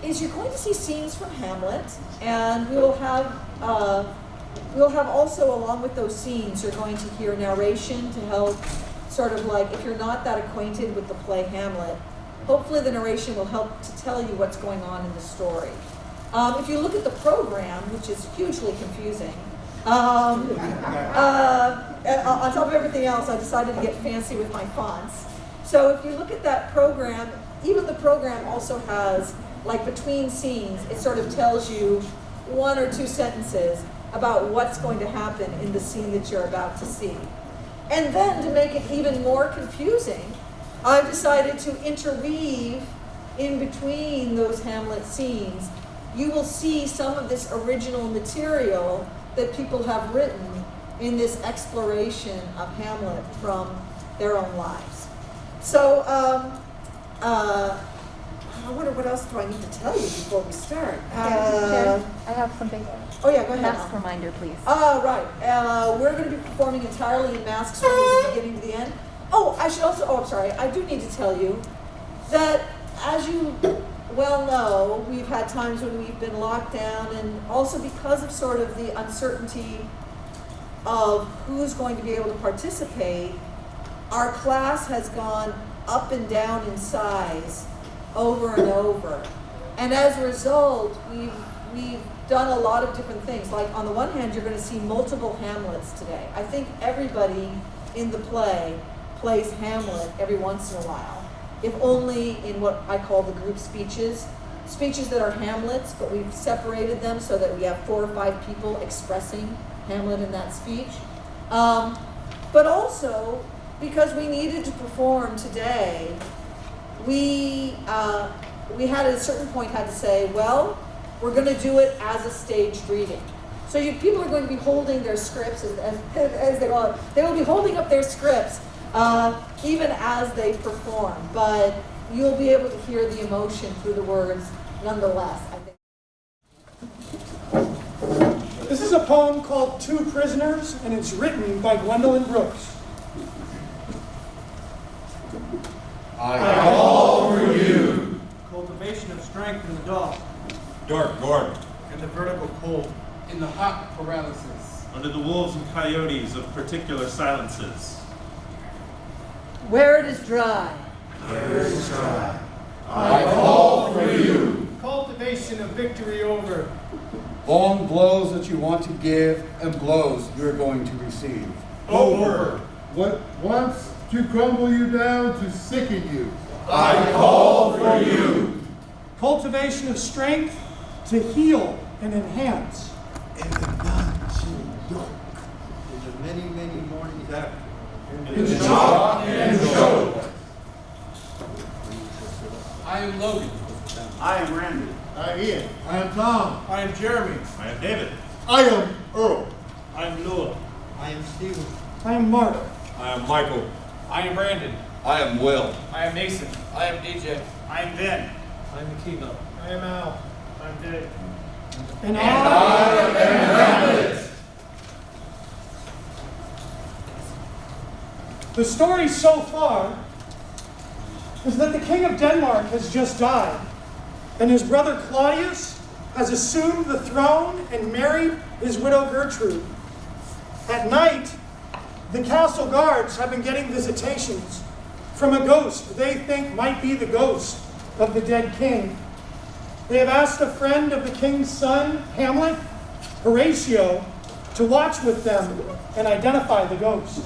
is you're going to see scenes from Hamlet, and we'll have also, along with those scenes, you're going to hear narration to help sort of like, if you're not that acquainted with the play Hamlet, hopefully the narration will help to tell you what's going on in the story. If you look at the program, which is hugely confusing, on top of everything else, I decided to get fancy with my fonts. So if you look at that program, even the program also has, like between scenes, it sort of tells you 1 or 2 sentences about what's going to happen in the scene that you're about to see. And then to make it even more confusing, I've decided to interweave in between those Hamlet scenes. You will see some of this original material that people have written in this exploration of Hamlet from their own lives. So, I wonder what else do I need to tell you before we start? I have something. Oh yeah, go ahead. Mask reminder, please. Right. We're going to be performing entirely in masks from the beginning to the end. Oh, I should also, I'm sorry, I do need to tell you that as you well know, we've had times when we've been locked down, and also because of sort of the uncertainty of who's going to be able to participate, our class has gone up and down in size over and over. And as a result, we've done a lot of different things. Like on the one hand, you're going to see multiple Hamlets today. I think everybody in the play plays Hamlet every once in a while, if only in what I call the group speeches that are Hamlets, but we've separated them so that we have 4 or 5 people expressing Hamlet in that speech. But also, because we needed to perform today, we had at a certain point had to say, well, we're going to do it as a staged reading. So people are going to be holding their scripts as they go on. They will be holding up their scripts even as they perform, but you'll be able to hear the emotion through the words nonetheless, I think. This is a poem called 2 Prisoners, and it's written by Gwendolyn Brooks. I call for you. Cultivation of strength in the dark. Dark garden. In the vertical cold. In the hot paralysis. Under the wolves and coyotes of particular silences. Where it is dry. Where it is dry. I call for you. Cultivation of victory over. Long blows that you want to give and blows you're going to receive. Over. What wants to crumble you down to sicken you. I call for you. Cultivation of strength to heal and enhance. In the non-chill dark. In the many, many mornings after. In the chalk and show. I am Logan. I am Randy. I am Ian. I am Tom. I am Jeremy. I am David. I am Earl. I am Lua. I am Steven. I am Mark. I am Michael. I am Brandon. I am Will. I am Mason. I am DJ. I am Ben. I am Akiva. I am Al. I'm Dave. And I am Hamlet. The story so far is that the King of Denmark has just died, and his brother Claudius has assumed the throne and married his widow Gertrude. At night, the castle guards have been getting visitations from a ghost they think might be the ghost of the dead king. They have asked a friend of the king's son, Hamlet, Horatio, to watch with them and identify the ghost.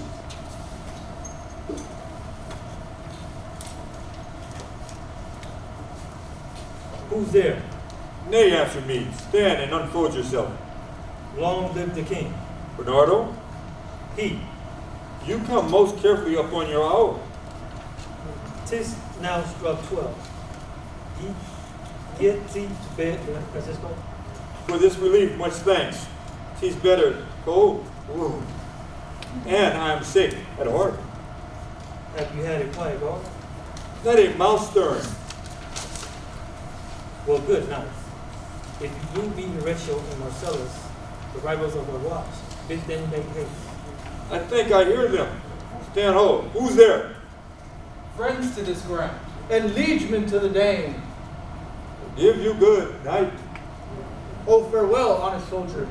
Who's there? Nay, answer me. Stand and unfold yourself. Long live the king. Bernardo, He. you come most carefully up on your hour. 'Tis now struck 12. Get thee to bed, Francisco. For this relief, much thanks. 'Tis better cold. Ooh. And I am sick at heart. Have you had a quiet guard? Not a mouth stirring. Well, good, nice. If you do meet Horatio and Marcellus, the rivals of our watch, bid them make haste. I think I hear them. Stand hold. Who's there? Friends to this ground. And liegemen to the Dane. Give you good night. Oh, farewell, honest soldier.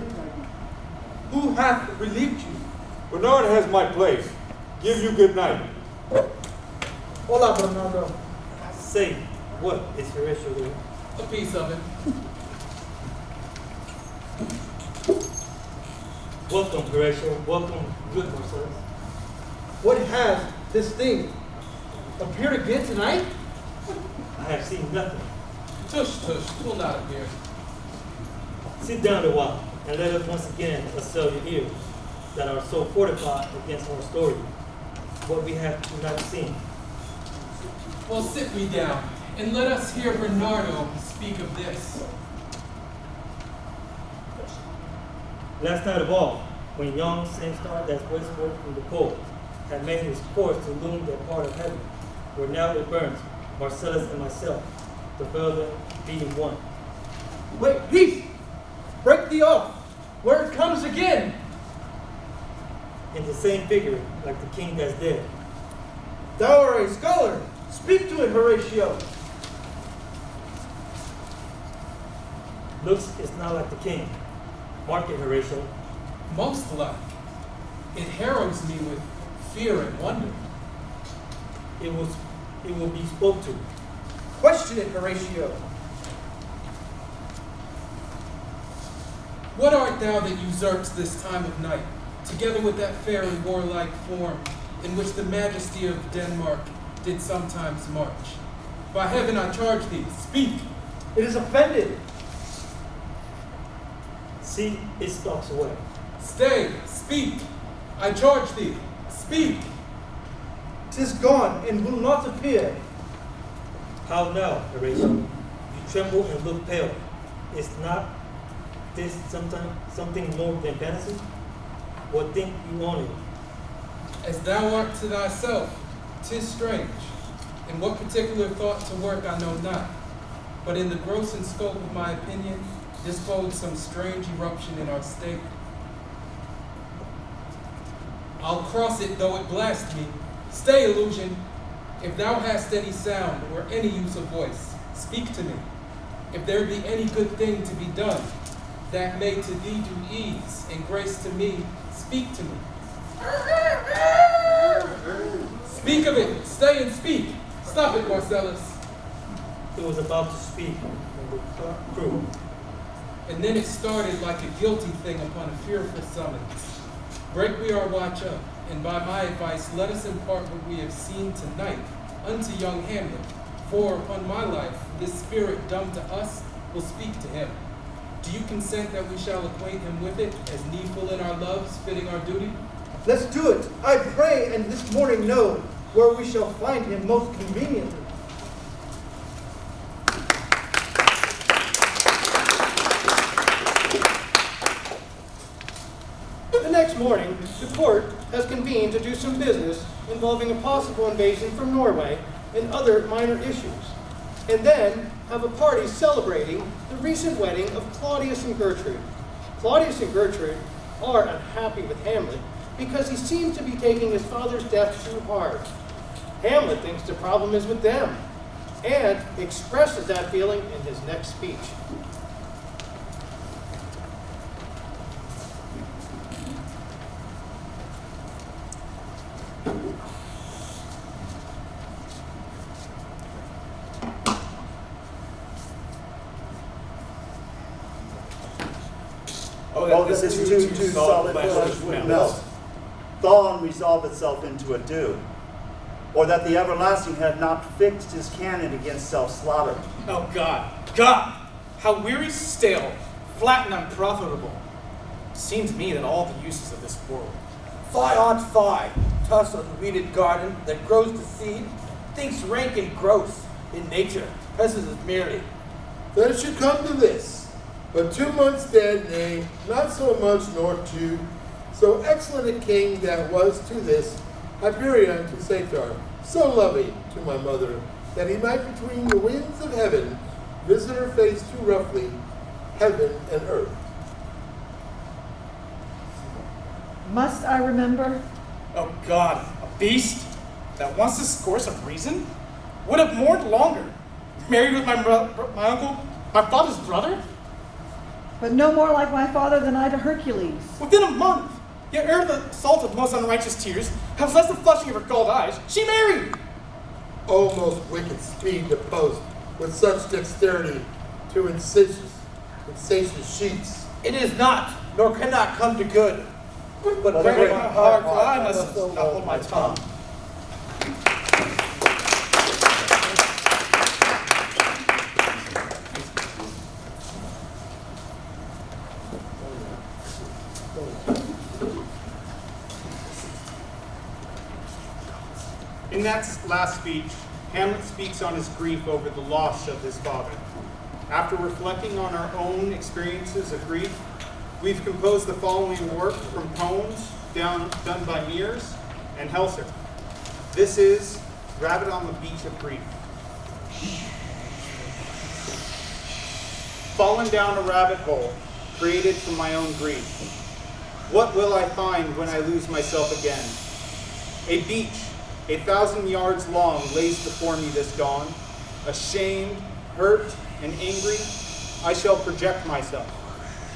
Who hath relieved you? Bernard has my place. Give you good night. Hola, Bernardo. Say, what is Horatio doing? A piece of it. Welcome, Horatio. Welcome, good Marcellus. What has this thing appeared again tonight? I have seen nothing. Tush, tush, will not appear. Sit down a while, and let us once again assail your ears that are so fortified against our story, what we have not seen. Well, sit we down, and let us hear Bernardo speak of this. Last night of all, when young Same-Star that westward from the pole had made his course to loom that part of heaven, where now it burns, Marcellus and myself, the brother being one. Wait, peace! Break the oath, where it comes again. In the same figure, like the king that's dead. Thou art a scholar. Speak to it, Horatio. Looks is not like the king. Mark it, Horatio. Most like. It heralds me with fear and wonder. It will be spoke to. Question it, Horatio. What art thou that usurps this time of night, together with that fair and warlike form, in which the majesty of Denmark did sometimes march? By heaven I charge thee, speak! It is offended. See, it stalks away. Stay, speak! I charge thee, speak! 'Tis gone and will not appear. How now, Horatio? You tremble and look pale. Is not this something more than fantasy? What think you on it? As thou art to thyself, 'tis strange. In what particular thought to work I know not, but in the gross and scope of my opinion, this bodes some strange eruption in our state. I'll cross it though it blast me. Stay, illusion. If thou hast any sound or any use of voice, speak to me. If there be any good thing to be done, that may to thee do ease and grace to me, speak to me. Speak of it, stay and speak. Stop it, Marcellus. It was about to speak when the crew. And then it started like a guilty thing upon a fearful summons. Break we our watch up, and by my advice let us impart what we have seen tonight unto young Hamlet. For upon my life, this spirit dumb to us will speak to him. Do you consent that we shall acquaint him with it, as needful in our loves, fitting our duty? Let's do it. I pray and this morning know where we shall find him most conveniently. The next morning, the court has convened to do some business involving a possible invasion from Norway and other minor issues, and then have a party celebrating the recent wedding of Claudius and Gertrude. Claudius and Gertrude are unhappy with Hamlet because he seems to be taking his father's death too hard. Hamlet thinks the problem is with them and expresses that feeling in his next speech. Oh, this is too solid flesh would melt. Thaw and resolve itself into a dew. Or that the everlasting had not fixed his cannon against self-slaughter. Oh God, God! How weary, stale, flat, and unprofitable. Seems to me that all the uses of this world. Fie on fie, toss on the weeded garden that grows the seed, thinks rank and gross in nature, presses it merely. That it should come to this. But 2 months dead, nay, not so much nor 2. So excellent a king that was to this, Hyperion to Satar, so loving to my mother, that he might between the winds of heaven visit her face too roughly, heaven and earth. Must I remember? Oh God, a beast that wants to score some reason would have mourned longer, married with my uncle, My father's brother? But no more like my father than I to Hercules. Within a month, yet ere the salt of most unrighteous tears has less the flushing of her galled eyes, she married! O most wicked speed to post, with such dexterity to insatious sheets. It is not, nor cannot come to good. But break my heart, for I must not hold my tongue. In that last speech, Hamlet speaks on his grief over the loss of his father. After reflecting on our own experiences of grief, we've composed the following work from poems done by Mears and Helser. This is Rabbit on the Beach of Grief. Fallen down a rabbit hole, created from my own grief. What will I find when I lose myself again? A beach 1,000 yards long lays before me this dawn. Ashamed, hurt, and angry, I shall project myself.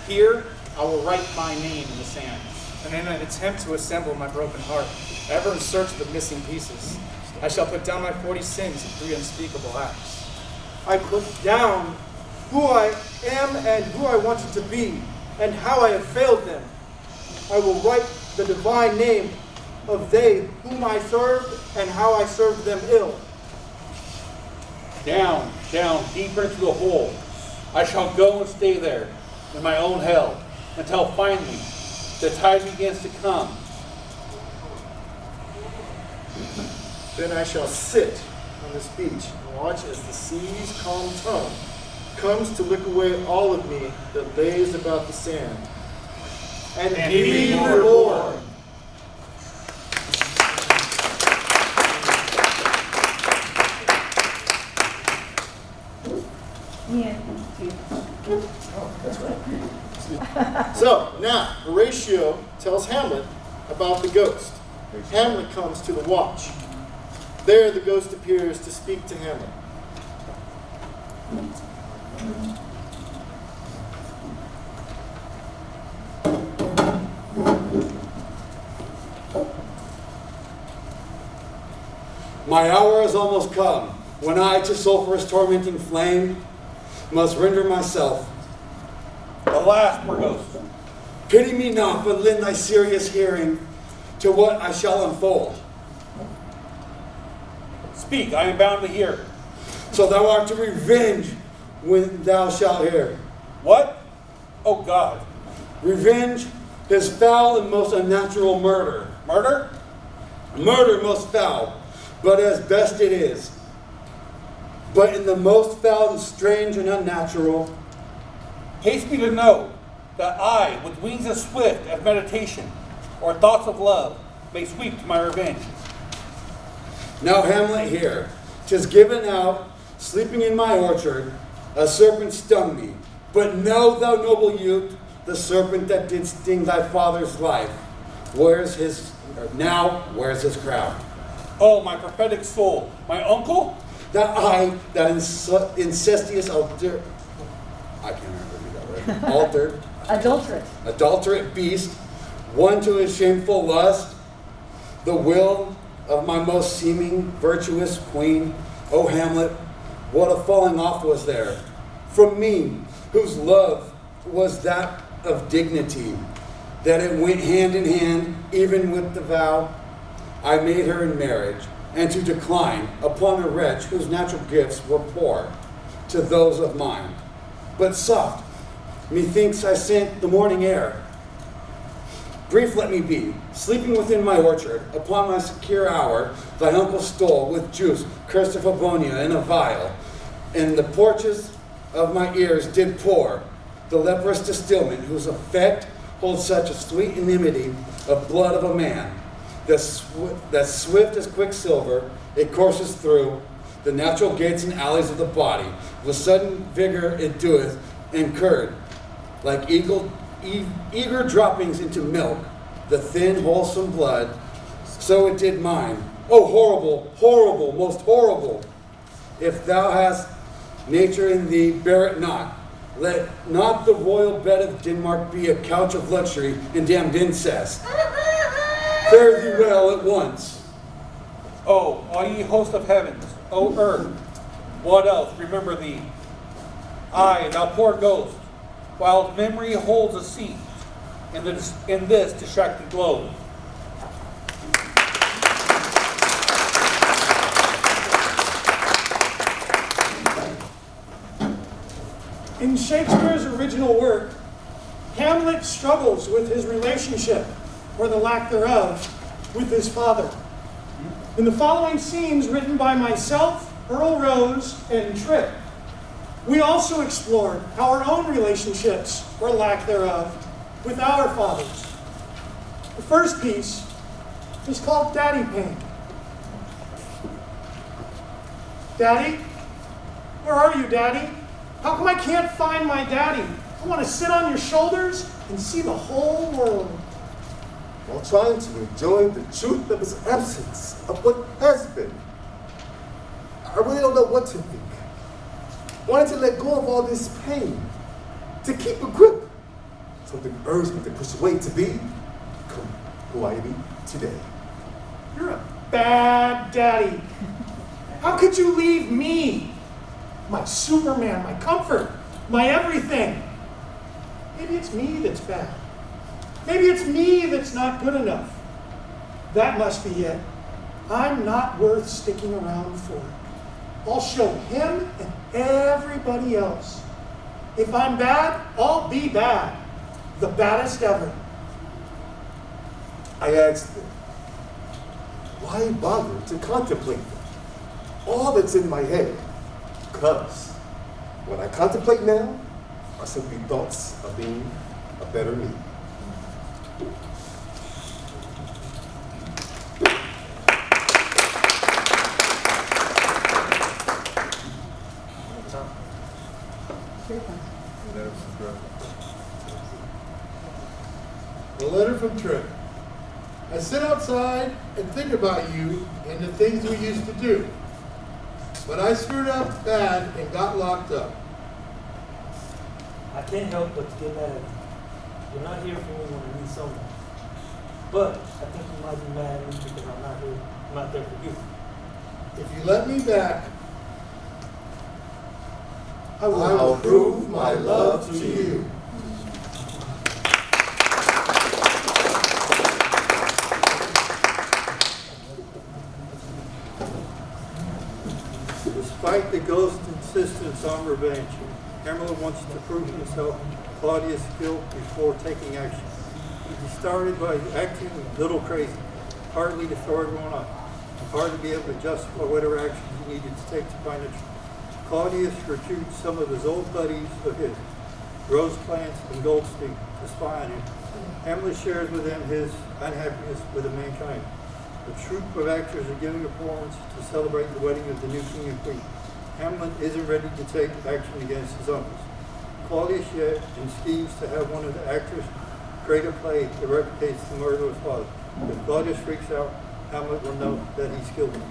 Here, I will write my name in the sand. And in an attempt to assemble my broken heart, ever in search of the missing pieces, I shall put down my 40 sins in 3 unspeakable acts. I put down who I am and who I wanted to be, and how I have failed them. I will write the divine name of they whom I served and how I served them ill. Down, down, deeper into the hole. I shall go and stay there in my own hell until finally the tide begins to come. Then I shall sit on this beach and watch as the sea's calm tongue comes to lick away all of me that lays about the sand. And be reborn. So, now, Horatio tells Hamlet about the ghost. Hamlet comes to the watch. There the ghost appears to speak to Hamlet. My hour has almost come, when I to sulphurous tormenting flame must render myself. Alas, poor ghost. Pity me not, but lend thy serious hearing to what I shall unfold. Speak, I am bound to hear. So thou art to revenge when thou shalt hear. What? Oh God. Revenge is foul and most unnatural murder. Murder? Murder most foul, but as best it is. But in the most foul and strange and unnatural, Haste me to know that I, with wings as swift as meditation or thoughts of love, may sweep to my revenge. Now Hamlet here, 'tis given out, sleeping in my orchard, a serpent stung me. But know thou, noble youth, the serpent that did sting thy father's life, where's his crown? Oh, my prophetic soul, my uncle? That incestuous I can't remember who that was. Altered. Adulterate beast, one to his shameful lust, the will of my most seeming virtuous queen. O Hamlet, what a falling off was there from me, whose love was that of dignity, that it went hand in hand, even with the vow I made her in marriage, and to decline upon a wretch whose natural gifts were poor to those of mine. But soft, methinks I scent the morning air. Brief let me be, sleeping within my orchard, upon my secure hour, thy uncle stole with juice cursed of Abonia in a vial, and the porches of my ears did pour the leprous distilment, whose effect holds such a sweet enmity of blood of a man, that swift as quicksilver it courses through the natural gates and alleys of the body. With sudden vigor it doeth, and curd, like eager droppings into milk, the thin, wholesome blood, so it did mine. Oh, horrible, horrible, most horrible! If thou hast Nature in thee, bear it not. Let not the royal bed of Denmark be a couch of luxury and damned incest. Fare thee well at once. Oh, all ye host of heavens, O earth, what else remember thee? Aye, thou poor ghost, while memory holds a seat in this distracted globe. In Shakespeare's original work, Hamlet struggles with his relationship, or the lack thereof, with his father. In the following scenes written by myself, Earl Rose, and Tripp, we also explored our own relationships, or lack thereof, with our fathers. The first piece is called Daddy Pain. Daddy? Where are you, Daddy? How come I can't find my daddy? I want to sit on your shoulders and see the whole world. While trying to enjoy the truth of his absence, of what has been. I really don't know what to think. Wanted to let go of all this pain, to keep a grip. Something urged me to push away to become who I am today. You're a bad daddy. How could you leave me? My Superman, my comfort, my everything. Maybe it's me that's bad. Maybe it's me that's not good enough. That must be it. I'm not worth sticking around for. I'll show him and everybody else. If I'm bad, I'll be bad. The baddest ever. I asked them, why bother to contemplate them? All that's in my head. Because what I contemplate now are simply thoughts of being a better me. A letter from Tripp. I sit outside and think about you and the things we used to do. But I screwed up bad and got locked up. I can't help but to get mad at you. You're not here for me when I need someone. But I think you might be mad at me because I'm not here. I'm not there for you. If you let me back, I will prove my love to you. Despite the ghost's insistence on revenge, Hamlet wants to prove himself Claudius' guilt before taking action. He started by acting a little crazy, partly to throw everyone off, and partly to be able to justify whatever actions he needed to take to find the truth. Claudius recruits some of his old buddies of his, Rosecrans and Goldstein, to spy on him. Hamlet shares with them his unhappiness with the mankind. A troupe of actors are giving a performance to celebrate the wedding of the new king and queen. Hamlet isn't ready to take action against his uncles. Claudius yet and schemes to have one of the actors create a play that replicates the murder of his father. If Claudius freaks out, Hamlet will know that he's killed him.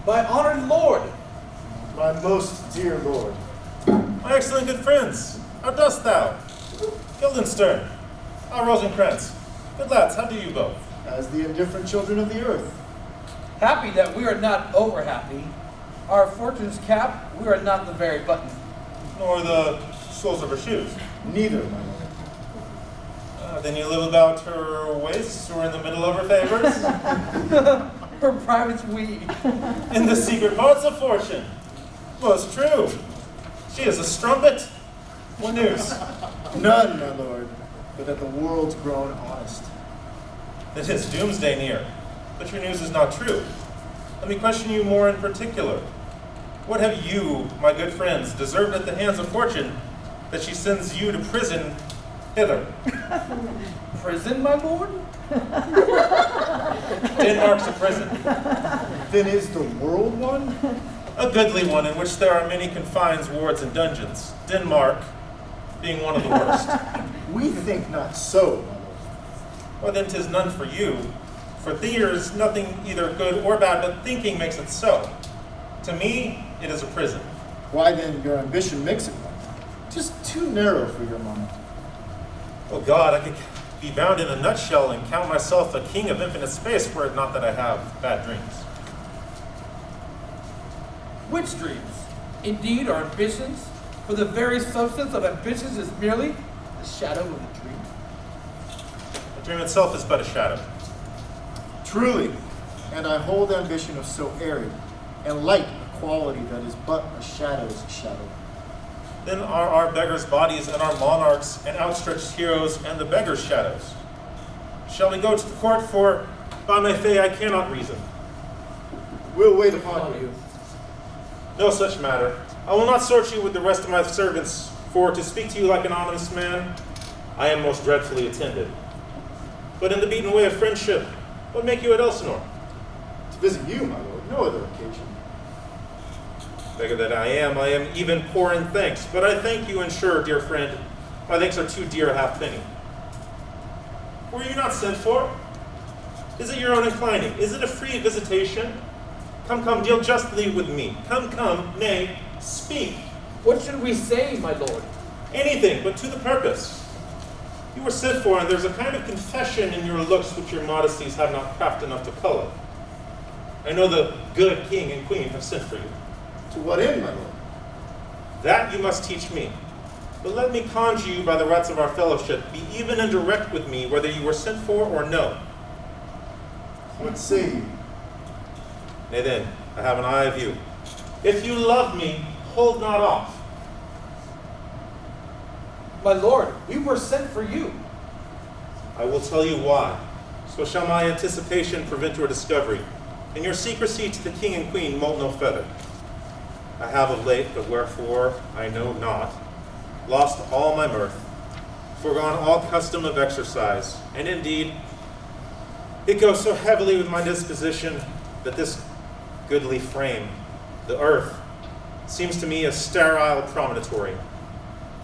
My honored lord! my most dear lord. My excellent good friends, how dost thou? Guildenstern, how Rosencrantz? Good lads, how do you both? As the indifferent children of the earth. Happy that we are not over happy. Our fortunes cap, we are not the very button. Nor the soles of her shoes? Neither, my lord. Then you live about her waists or in the middle of her favors? Her private's weed. In the secret parts of fortune. Most true. She is a strumpet. What news? None, my lord, but that the world's grown honest. It is doomsday near, but your news is not true. Let me question you more in particular. What have you, my good friends, deserved at the hands of fortune that she sends you to prison Hither. Prison, my lord? Denmark's a prison. Then is the world one? A goodly one in which there are many confines, wards, and dungeons. Denmark being one of the worst. We think not so, my lord. Well, then 'tis none for you. For thee is nothing either good or bad, but thinking makes it so. To me, it is a prison. Why then your ambition makes it one? Just too narrow for your mind. Oh God, I could be bound in a nutshell and count myself a king of infinite space were it not that I have bad dreams. Which dreams? Indeed, our ambitions? For the very substance of ambitions is merely the shadow of a dream. The dream itself is but a shadow. Truly, and I hold ambition of so arid and light a quality that is but a shadow's shadow. Then are our beggars' bodies and our monarchs and outstretched heroes and the beggars' shadows. Shall we go to the court? For by my fay I cannot reason. We'll wait upon you. No such matter. I will not sort you with the rest of my servants, for to speak to you like an honest man, I am most dreadfully attended. But in the beaten way of friendship, what make you at Elsinore? To visit you, my lord, no other occasion. Beggar that I am even poor in thanks, but I thank you and sure, dear friend, my thanks are too dear a halfpenny. Were you not sent for? Is it your own inclining? Is it a free visitation? Come, deal justly with me. Come, nay, speak. What should we say, my lord? Anything, but to the purpose. You were sent for, and there's a kind of confession in your looks which your modesties have not craft enough to color. I know the good king and queen have sent for you. To what end, my lord? That you must teach me. But let me conjure you by the rights of our fellowship, be even and direct with me whether you were sent for or no. What say you? Nay then, I have an eye of you. If you love me, hold not off. My lord, we were sent for you. I will tell you why. So shall my anticipation prevent your discovery, and your secrecy to the king and queen moult no feather. I have of late, but wherefore I know not, lost all my mirth, foregone all custom of exercise, and indeed, it goes so heavily with my disposition that this goodly frame, the earth, seems to me a sterile promontory.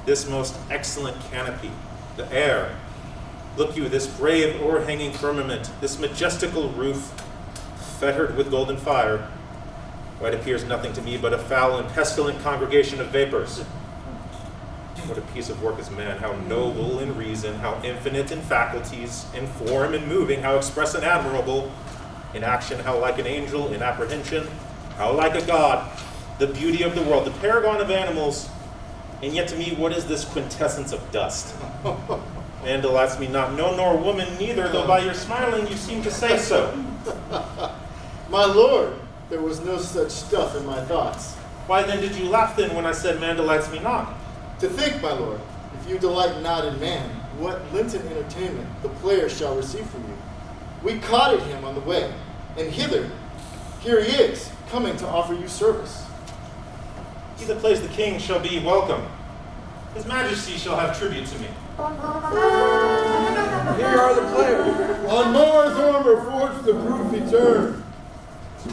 This most excellent canopy, the air, look you, this brave o'erhanging firmament, this majestical roof, fettered with golden fire, why it appears nothing to me but a foul and pestilent congregation of vapors. What a piece of work is man, how noble in reason, how infinite in faculties, in form and moving, how express and admirable, in action, how like an angel, in apprehension, how like a god, the beauty of the world, the paragon of animals, and yet to me, what is this quintessence of dust? Man delights me not, no, nor woman neither, though by your smiling you seem to say so. My lord, there was no such stuff in my thoughts. Why then did you laugh then when I said man delights me not? To think, my lord, if you delight not in man, what Lenten entertainment the player shall receive from you. We caught him on the way, and here he is, coming to offer you service. He that plays the king shall be welcome. His majesty shall have tribute to me. Here are the players. On Mor's armor forged the proof he turned,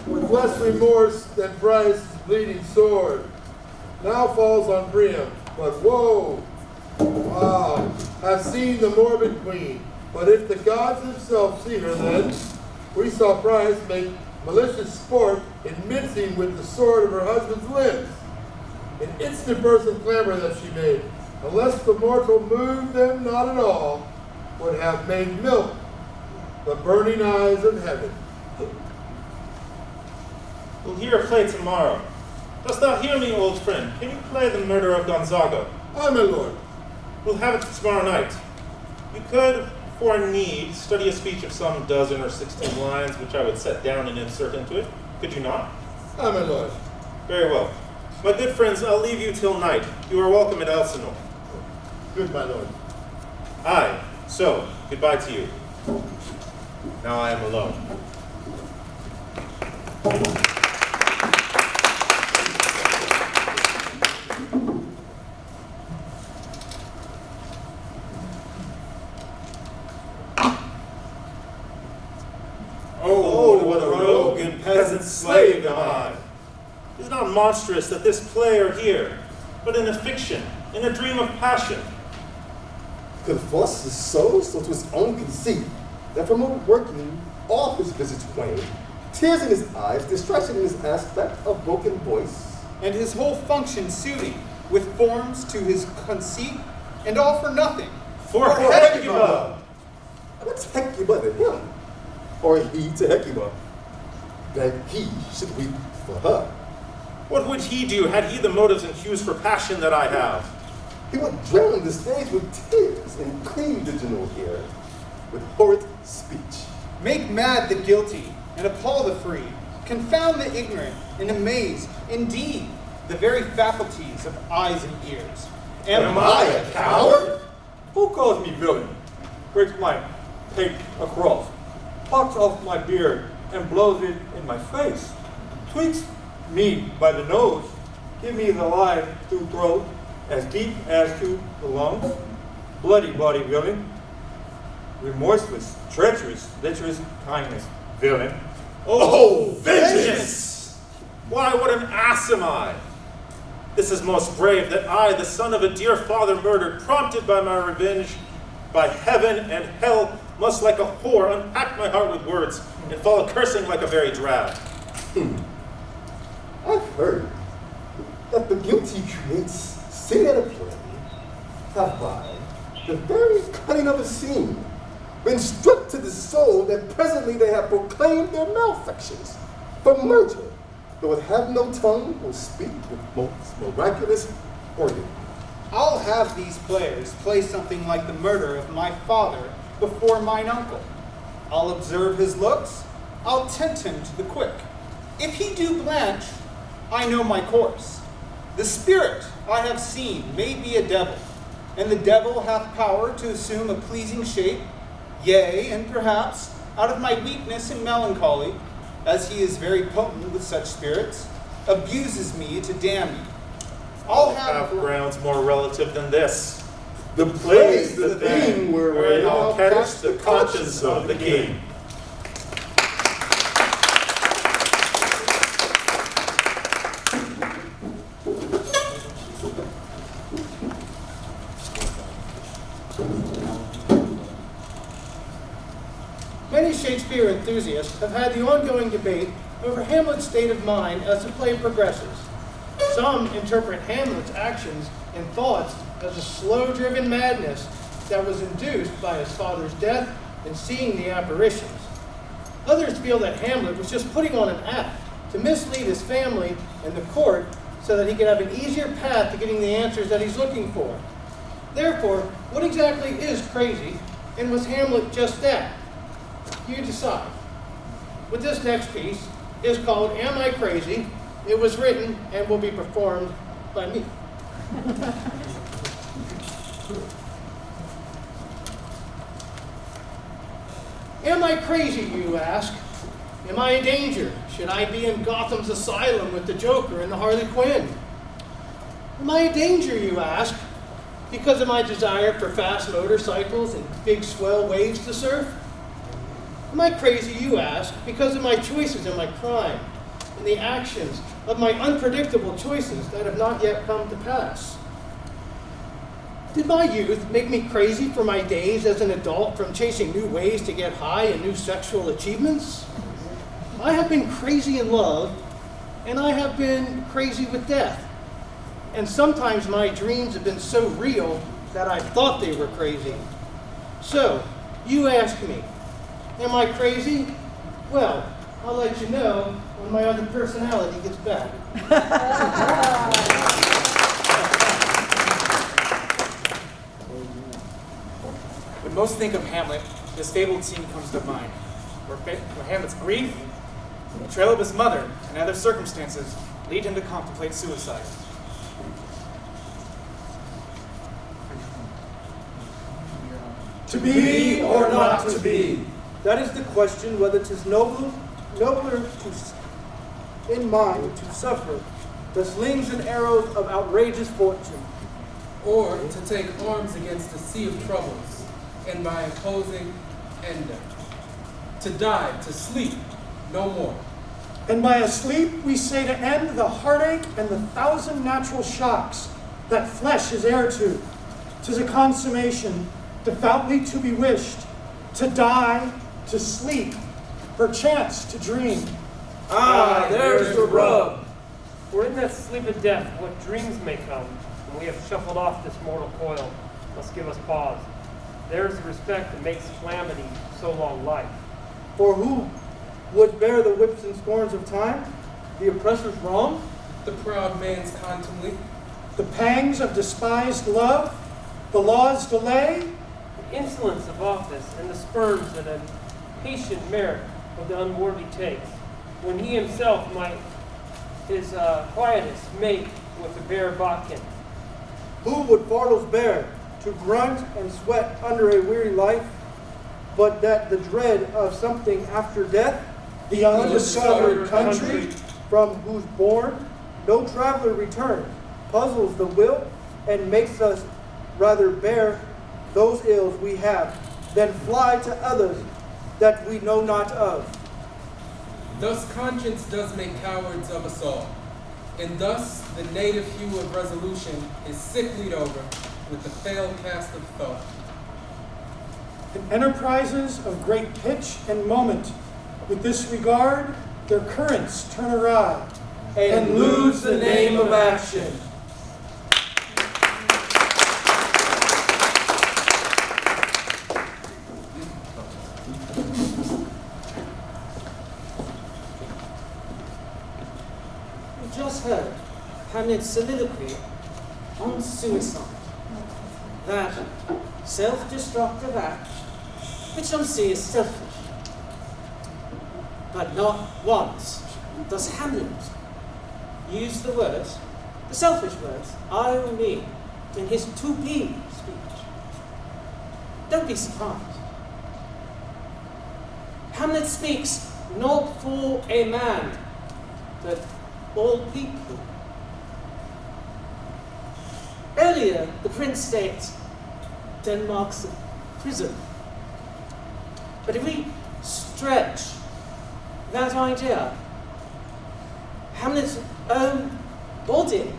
with less remorse than Price's bleeding sword. Now falls on Priam, but woe! Wow, have seen the morbid queen, but if the gods themselves see her then, we saw Price make malicious sport in mincing with the sword of her husband's limbs. An instant burst of clamor that she made, unless the mortal moved them not at all, would have made milk the burning eyes of heaven. We'll hear a play tomorrow. Dost thou hear me, old friend? Can you play the murder of Gonzago? Aye, my lord. We'll have it tomorrow night. You could, for need, study a speech of some 12 or 16 lines, which I would set down and insert into it. Could you not? Aye, my lord. Very well. My good friends, I'll leave you till night. You are welcome at Elsinore. Good, my lord. Aye. So, goodbye to you. Now I am alone. monstrous that this play are here, but in a fiction, in a dream of passion. Could force his soul so to his own conceit, that from working all his visage wane, tears in his eyes, distraction in his aspect, a broken voice, and his whole function suiting, with forms to his conceit, and all for nothing. For Hecuba! What's Hecuba to him? Or he to Hecuba? That he should weep for her. What would he do had he the motives and hues for passion that I have? He would drown the stage with tears and clean the general ear with horrid speech. Make mad the guilty and appall the free, confound the ignorant and amaze, indeed, the very faculties of eyes and ears. Am I a coward? Who calls me villain? Breaks my pate across, plucks off my beard, and blows it in my face. Tweaks me by the nose, give me the lie through throat, as deep as to the lungs. Bloody body villain. Remorseless, treacherous, lecherous kindness, villain. Oh, vengeance! Why, what an ass am I! This is most brave, that I, the son of a dear father murdered, prompted by my revenge, by heaven and hell, must like a whore unpack my heart with words, and fall a-cursing like a very drab. I've heard that the guilty creates sin and a play, have by the very cunning of a scene been struck to the soul that presently they have proclaimed their malefactions. For murder, though it have no tongue, will speak with most miraculous organ. I'll have these players play something like the murder of my father before mine uncle. I'll observe his looks, I'll tempt him to the quick. If he do blanch, I know my course. The spirit I have seen may be a devil, and the devil hath power to assume a pleasing shape, yea, and perhaps, out of my weakness and melancholy, as he is very potent with such spirits, abuses me to damn me. I'll have grounds more relative than this. The play's the thing wherein I'll catch the conscience of the king. Many Shakespeare enthusiasts have had the ongoing debate over Hamlet's state of mind as the play progresses. Some interpret Hamlet's actions and thoughts as a slow-driven madness that was induced by his father's death and seeing the apparitions. Others feel that Hamlet was just putting on an act to mislead his family and the court so that he could have an easier path to getting the answers that he's looking for. Therefore, what exactly is crazy, and was Hamlet just that? You decide. But this next piece is called Am I Crazy? It was written and will be performed by me. Am I crazy, you ask? Am I in danger? Should I be in Gotham's asylum with the Joker and the Harley Quinn? Am I in danger, you ask, because of my desire for fast motorcycles and big swell waves to surf? Am I crazy, you ask, because of my choices and my crime, and the actions of my unpredictable choices that have not yet come to pass? Did my youth make me crazy for my days as an adult from chasing new ways to get high and new sexual achievements? I have been crazy in love, and I have been crazy with death. And sometimes my dreams have been so real that I thought they were crazy. So, you ask me, am I crazy? Well, I'll let you know when my other personality gets back. When most think of Hamlet, this fabled scene comes to mind, where Hamlet's grief, the betrayal of his mother, and other circumstances lead him to contemplate suicide. To be or not to be? That is the question, whether 'tis nobler in mind to suffer the slings and arrows of outrageous fortune, or to take arms against a sea of troubles, and by imposing end them. To die, to sleep, no more. And by asleep we say to end the heartache and the thousand natural shocks that flesh is heir to. 'Tis a consummation devoutly to be wished, to die, to sleep, perchance to dream. Ah, there's the rub. For in that sleep of death, what dreams may come, when we have shuffled off this mortal coil, must give us pause. There is the respect that makes calamity so long life. For who would bear the whips and scorns of time, the oppressor's wrong? The proud man's contumely. The pangs of despised love, the law's delay, The insolence of office and the spurns that a patient merit of the unworthy takes, when he himself might his quietus make with the bare bodkin. Who would fardels bear to grunt and sweat under a weary life, but that the dread of something after death, the undiscovered country, from whose bourne no traveler returns, puzzles the will and makes us rather bear those ills we have than fly to others that we know not of. Thus conscience does make cowards of us all, and thus the native hue of resolution is sicklied over with the fail cast of thought. in enterprises of great pitch and moment, with this regard, their currents turn awry, and lose the name of action. We just heard Hamlet's soliloquy on suicide. That self-destructive act, which some see as selfish. But not once does Hamlet use the words, the selfish words, I or me, in his to be speech. Don't be surprised. Hamlet speaks not for a man, but all people. Earlier, the prince states Denmark's a prison. But if we stretch that idea, Hamlet's own body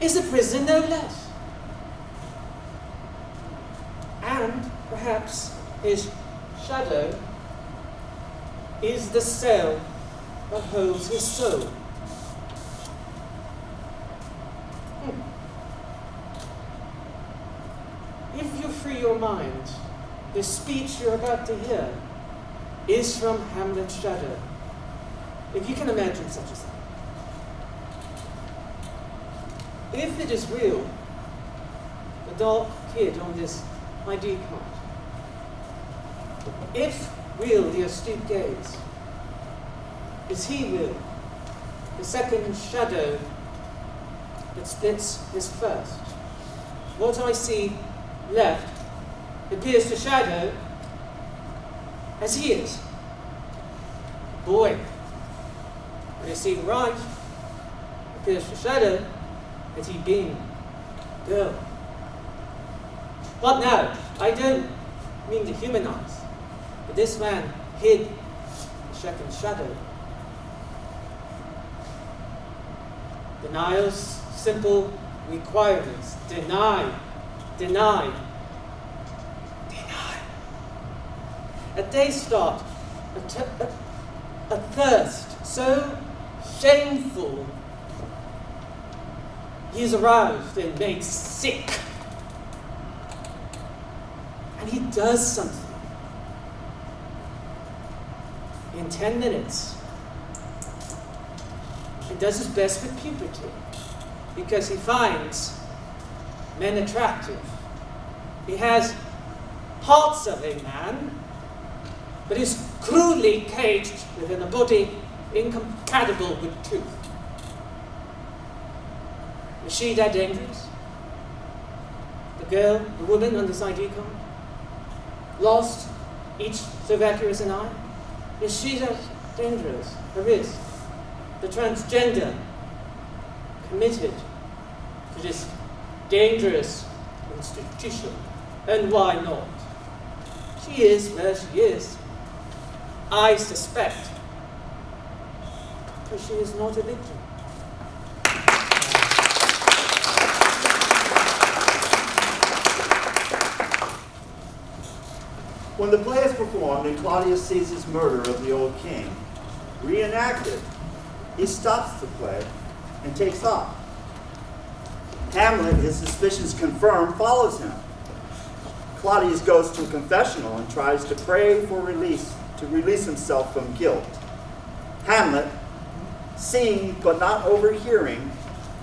is a prison no less. And perhaps his shadow is the cell that holds his soul. If you free your mind, the speech you're about to hear is from Hamlet's shadow. If you can imagine such a thing. If it is real, the dark kid on this ID card. If real, the astute gaze. Is he real? The second shadow that splits his first. What I see left appears to shadow as he is. Boy. What I see right appears to shadow as he being. Girl. But now, I don't mean to humanize, but this man hid the second shadow. Denial's simple requirements. Deny. Deny. Deny. A day start, a thirst so shameful, he is aroused and made sick. And he does something. In 10 minutes, he does his best with puberty because he finds men attractive. He has parts of a man, but is crudely caged within a body incompatible with truth. Is she that dangerous? The girl, the woman on this ID card? Lost, each so vacuous as an eye? Is she that dangerous? Or is the transgender committed to this dangerous institution? And why not? She is where she is. I suspect but she is not a victim. When the play is performed and Claudius sees his murder of the old king reenacted, he stops the play and takes off. Hamlet, his suspicions confirmed, follows him. Claudius goes to a confessional and tries to pray for release, to release himself from guilt. Hamlet, seeing but not overhearing,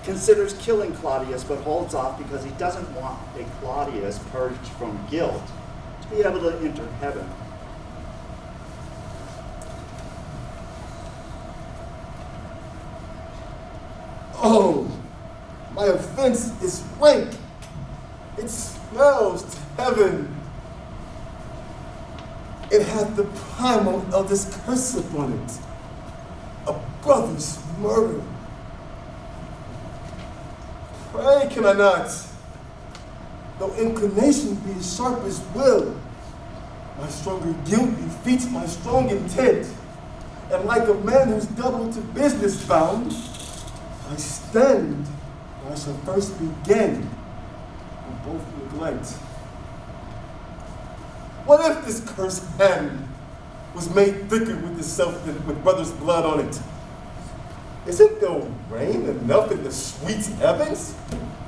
considers killing Claudius but holds off because he doesn't want a Claudius purged from guilt to be able to enter heaven. Oh, my offense is rank. It smells to heaven. It hath the primal eldest curse upon it, a brother's murder. Pray can I not, though inclination be as sharp as will. My stronger guilt defeats my strong intent, and like a man who's double to business bound, I stand where I shall first begin, or both neglect. What if this cursed hand was made thicker with itself than with brother's blood on it? Isn't there rain enough in the sweet heavens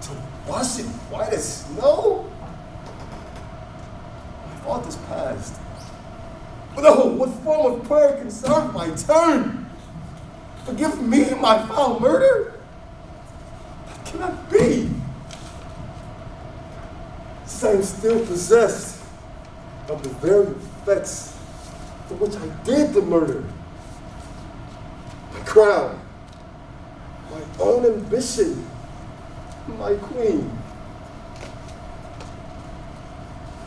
to wash it white as snow? My fault is past. But oh, what form of prayer can serve my turn? Forgive me my foul murder? That cannot be. Since I am still possessed of the very effects for which I did the murder. My crown, my own ambition, my queen.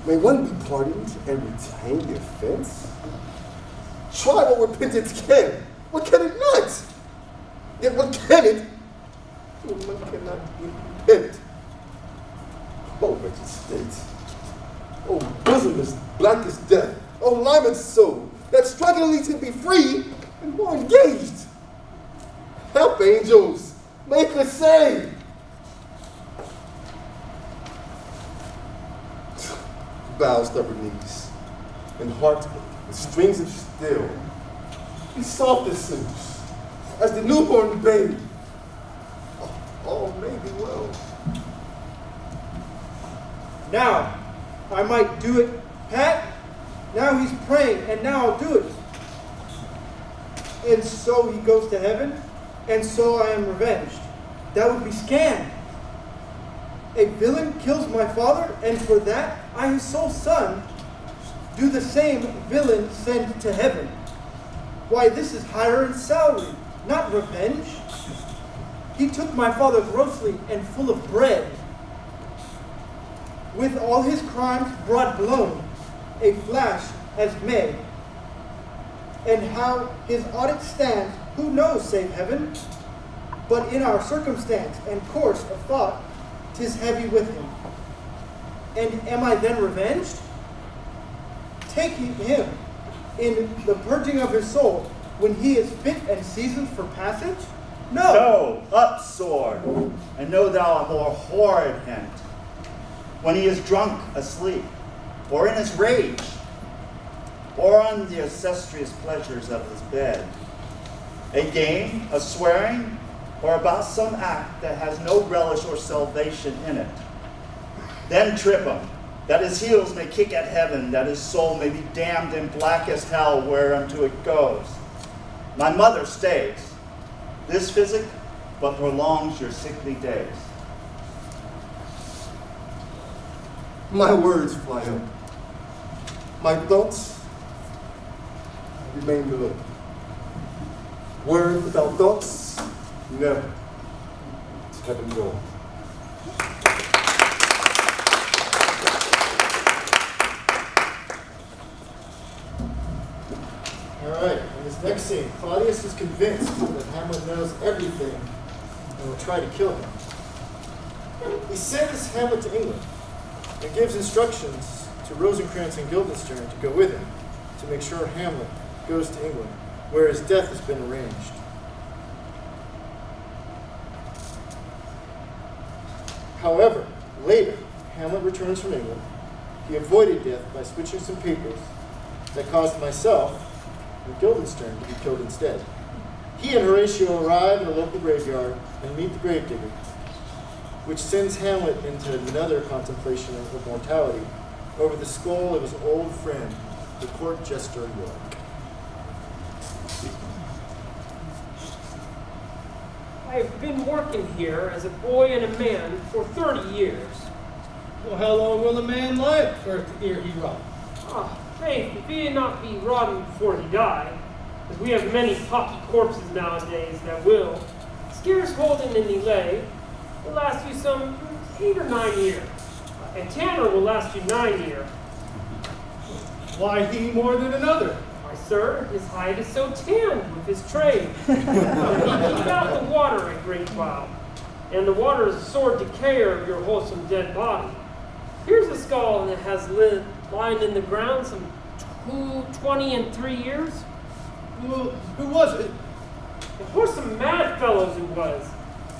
May one be pardoned and retain the offense? Try what repentance can. What can it not? Yet what can it? One cannot repent. Oh, wretched state. Oh, bosom as black as death. Oh, limed soul, that strugglingly to be free and more engaged. Help, angels, make us save. Bow stubborn knees, and heart with strings of steel. Be soft as sinners, as the newborn babe. All may be well. Now, I might do it, Pat. Now he's praying, and now I'll do it. And so he goes to heaven, and so I am revenged. That would be scam. A villain kills my father, and for that, I, his sole son, do the same villain send to heaven. Why, this is hire and salary, not revenge. He took my father grossly and full of bread. With all his crimes broad blown, a flash has made. And how his audit stands, who knows save heaven? But in our circumstance and course of thought, 'tis heavy with him. And am I then revenged? Taking him in the purging of his soul, when he is fit and seasoned for passage? No! No, up, sword, and know thou a more horrid hint. When he is drunk, asleep, or in his rage, or on the incestuous pleasures of his bed, a game, a swearing, or about some act that has no relish or salvation in it. Then trip him, that his heels may kick at heaven, that his soul may be damned in black as hell whereunto it goes. My mother stays. This physic but prolongs your sickly days. My words fly up. My thoughts remain below. Word without thoughts, never to heaven go. All right, in this next scene, Claudius is convinced that Hamlet knows everything and will try to kill him. He sends Hamlet to England and gives instructions to Rosencrantz and Guildenstern to go with him to make sure Hamlet goes to England, where his death has been arranged. However, later, Hamlet returns from England. He avoided death by switching some papers that caused myself and Guildenstern to be killed instead. He and Horatio arrive at a local graveyard and meet the gravedigger, which sends Hamlet into another contemplation of mortality over the skull of his old friend, the court jester York. I've been working here as a boy and a man for 30 years. Well, how long will a man live for ere he rot? Ah, faith, if he not be rotten before he die, as we have many pocky corpses nowadays that will, scarce holding any lay, will last you some 8 or 9 years. A tanner will last you 9 years. Why he more than another? Why, sir, his hide is so tanned with his trade. He keep out the water a great while, and the water is a sore decayer of your wholesome dead body. Here's a skull that has lived lying in the ground some 20 and 3 years. Who was it? A wholesome mad fellows it was.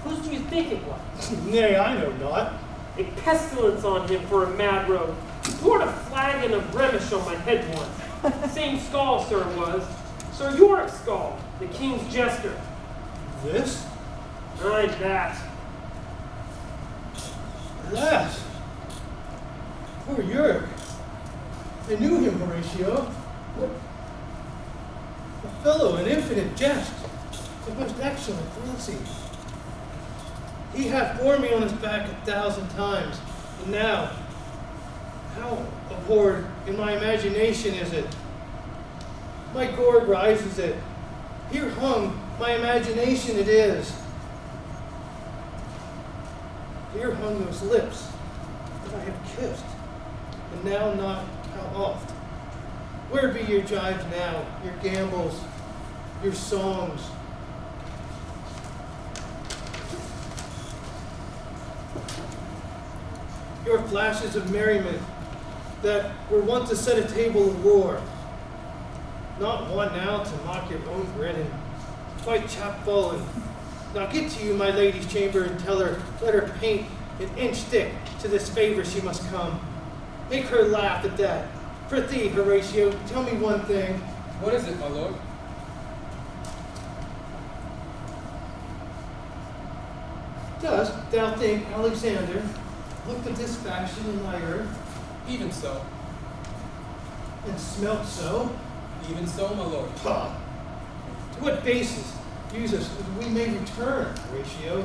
Whose do you think it was? Nay, I know not. A pestilence on him for a mad rogue. He poured a flagon of blemish on my head once. Same skull, sir, was. Sir York's skull, the king's jester. This? Aye, that. Alas. Poor York. I knew him, Horatio. A fellow in infinite jest. A most excellent fancy. He hath borne me on his back 1,000 times, and now, how abhorred in my imagination is it? My gourd rises it. Here hung my imagination it is. Here hung those lips that I have kissed, and now not how oft. Where be your jibes now, your gambols, your songs? Your flashes of merriment that were wont to set a table of war. Not one now to mock your own grinning, quite chapfallen. Now get to you, my lady's chamber, and tell her, let her paint an inch thick to this favor she must come. Make her laugh at that. Prithee, Horatio, tell me one thing. What is it, my lord? Dost thou think Alexander looked at this fashion in thy earth? Even so. And smelt so? Even so, my lord. Pah! To what basis use us that we may return, Horatio?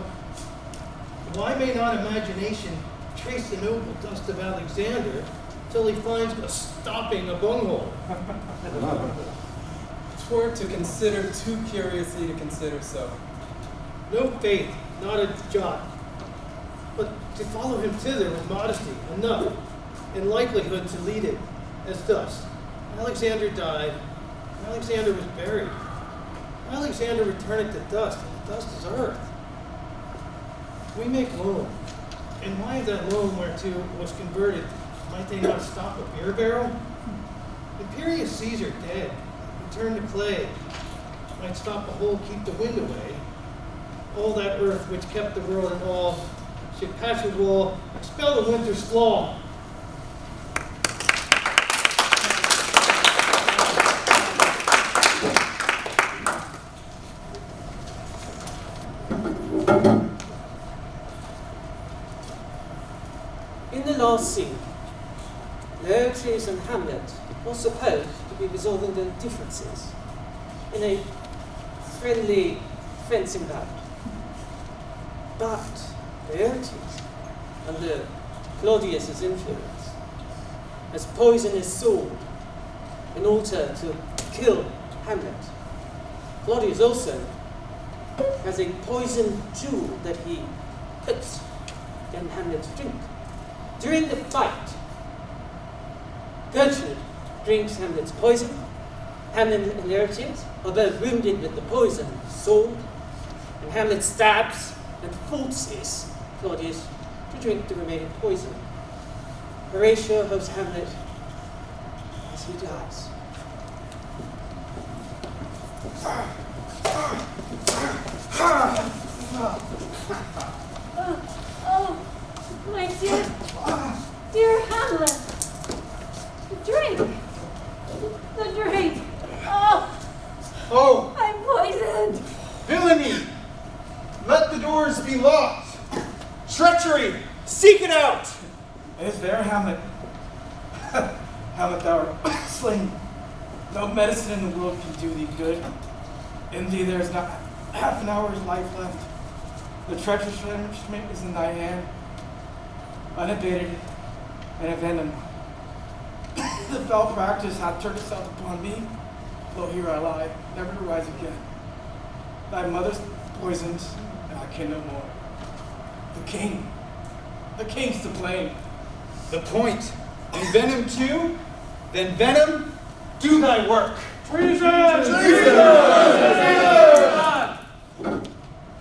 Why may not imagination trace the noble dust of Alexander till he finds a stopping a bunghole? 'Twere to consider too curiously to consider so. No faith, not a jot. But to follow him thither with modesty, enough, in likelihood to lead it, as thus. Alexander died, Alexander was buried. Alexander returneth to dust, and the dust is earth. We make loam, and why that loam whereto was converted, might they not stop a beer barrel? Imperious Caesar dead, returned to clay, might stop a hole, keep the wind away. All that earth which kept the world in awe should patch a wall, expel the winter's flaw. In the last scene, Laertes and Hamlet were supposed to be resolving their differences in a friendly fencing bout. But Laertes, under Claudius's influence, has poisoned his sword in order to kill Hamlet. Claudius also has a poisoned jewel that he puts in Hamlet's drink. During the fight, Gertrude drinks Hamlet's poison. Hamlet and Laertes are both wounded with the poisoned sword, and Hamlet stabs and forces Claudius to drink the remaining poison. Horatio helps Hamlet as he dies. My dear Hamlet. The drink. The drink. Oh! I'm poisoned. Villainy! Let the doors be locked. Treachery! Seek it out! It is there, Hamlet. Hamlet, thou art slain. No medicine in the world can do thee good. In thee there is not half an hour's life left. The treacherous instrument is in thy hand, unabated and envenomed. The foul practice hath turned itself upon me. Lo, here I lie, never to rise again. Thy mother's poisoned, and I can no more. The king's to blame. The point. Envenom too? Then venom, do thy work. Treason!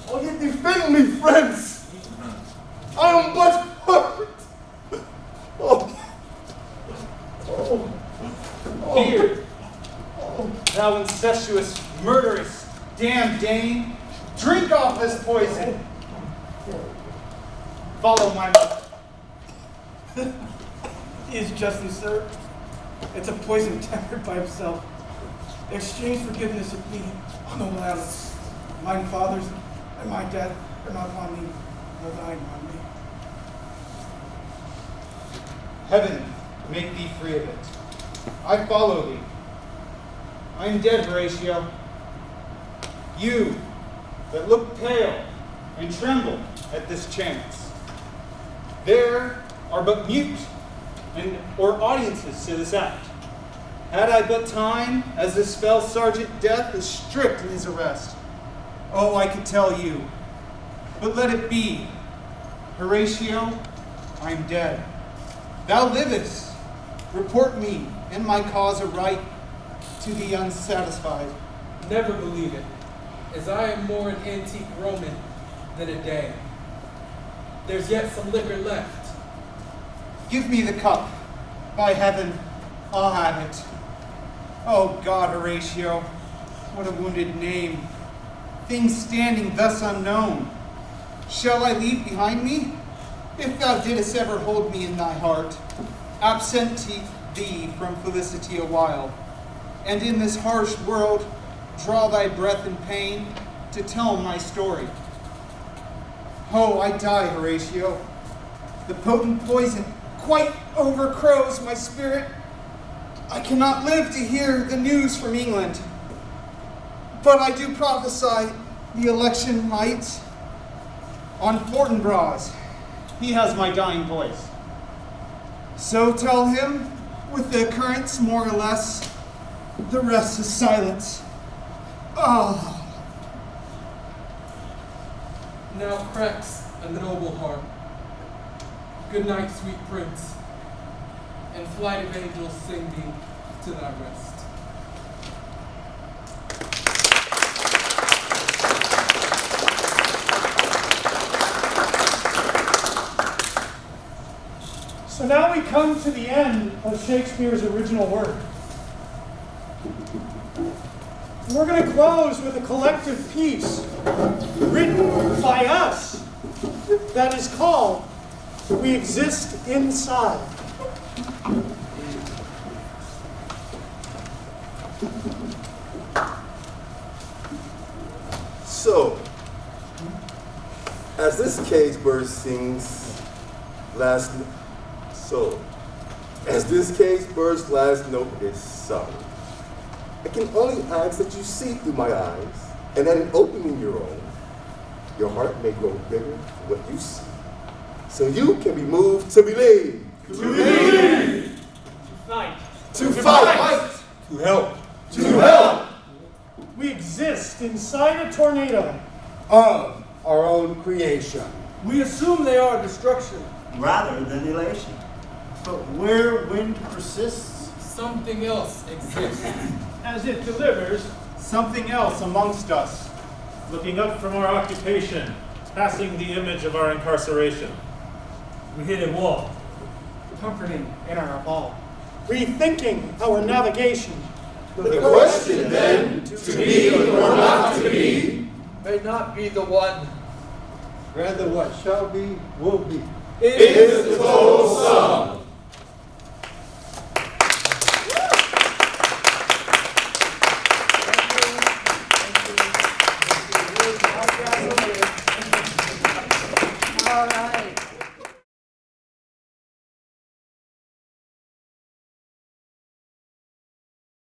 Oh, you defend me, friends! I am but hurt! Here, thou incestuous, murderous, damned Dane, drink off this poison. Follow my mother. He is justly served. It's a poison tempered by himself. Exchange forgiveness with me, noble Hamlet. Mine fathers and my death are not upon me, nor thine on me. Heaven, make thee free of it. I follow thee. I am dead, Horatio. You that look pale and tremble at this chance. There are but mute or audiences to this act. Had I but time, as this fell Sergeant Death is strict in his arrest. Oh, I could tell you, but let it be. Horatio, I am dead. Thou livest. Report me and my cause aright to the unsatisfied. Never believe it, as I am more an antique Roman than a day. There's yet some liquor left. Give me the cup. By heaven, I'll have it. Oh God, Horatio, what a wounded name. Things standing thus unknown. Shall I leave behind me? If thou didst ever hold me in thy heart, absent thee from felicity a while, and in this harsh world draw thy breath in pain to tell my story. Oh, I die, Horatio. The potent poison quite overcrows my spirit. I cannot live to hear the news from England. But I do prophesy the election might on Fortinbras. He has my dying voice. So tell him, with the occurrence more or less, the rest is silence. Oh. Now cracks a noble heart. Good night, sweet prince, and flight of angels sing thee to thy rest. So now we come to the end of Shakespeare's original work. We're going to close with a collective piece written by us that is called We Exist Inside. So, as this cage bird sings last note is sung, I can only ask that you see through my eyes, and that in opening your own, your heart may grow bigger for what you see. So you can be moved to believe. To believe. To fight. To fight. To help. To help. We exist inside a tornado of our own creation. We assume they are destruction rather than elation. But where wind persists, something else exists. As it delivers something else amongst us. Looking up from our occupation, passing the image of our incarceration. We hit a wall. comforting in our fall. Rethinking our navigation. The question then, to be or not to be, may not be the one. Rather what shall be, will be. is the total